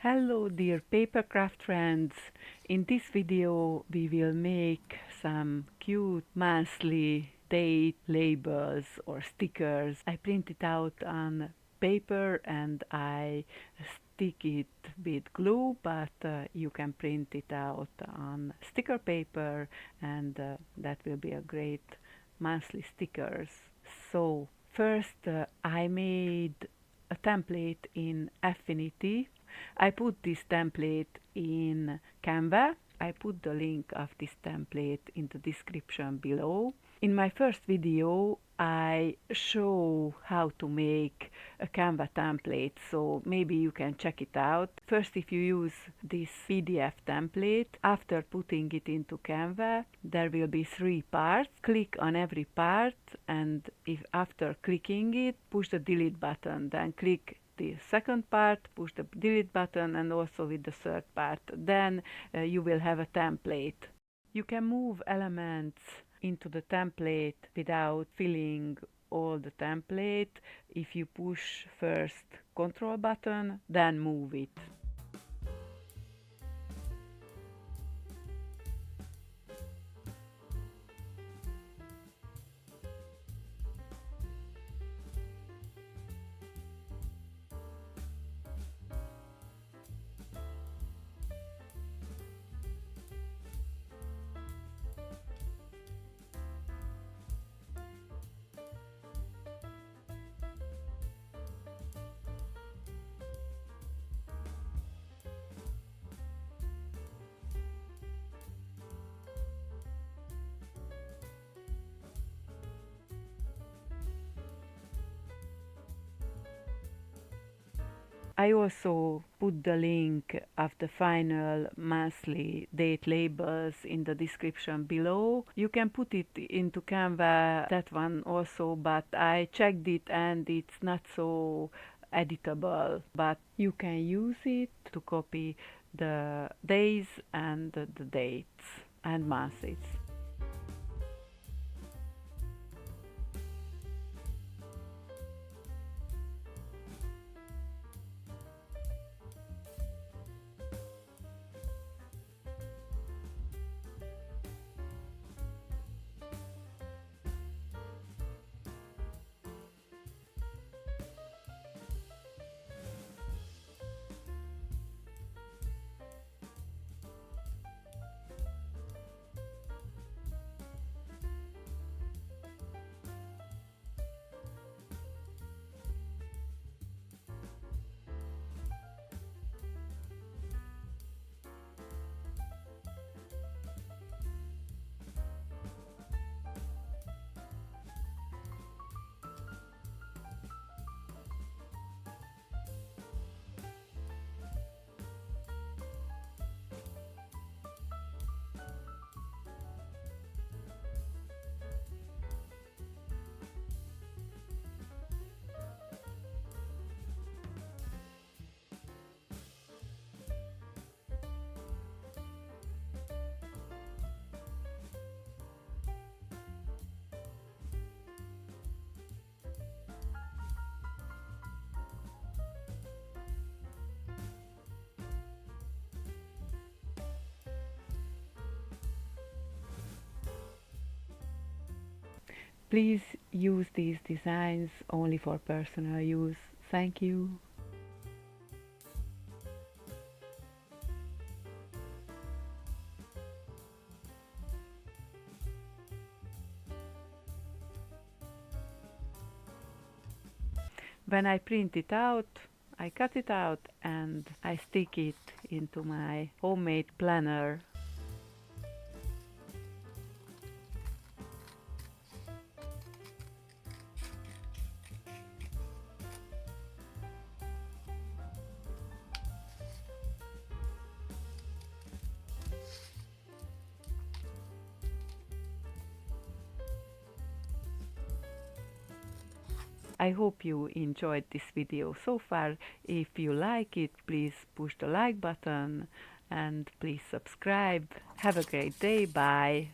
Hello dear papercraft friends. In this video we will make some cute monthly date labels or stickers. I print it out on paper and I stick it with glue, but you can print it out on sticker paper and that will be a great monthly stickers. So first I made a template in Affinity. I put this template in Canva. I put the link of this template in the description below. In my first video, I show how to make a Canva template, so maybe you can check it out. First, if you use this PDF template, after putting it into Canva, there will be 3 parts. Click on every part, and if after clicking it, push the delete button, then click the second part, push the delete button, and also with the third part. Then you will have a template. You can move elements into the template without filling all the template if you push first Control button, then move it. I also put the link of the final monthly date labels in the description below. You can put it into Canva, that one also, but I checked it and it's not so editable, but you can use it to copy the days and the dates and months. Please use these designs only for personal use. Thank you. When I print it out, I cut it out and I stick it into my homemade planner. I hope you enjoyed this video so far. If you like it, please push the like button and please subscribe. Have a great day. Bye.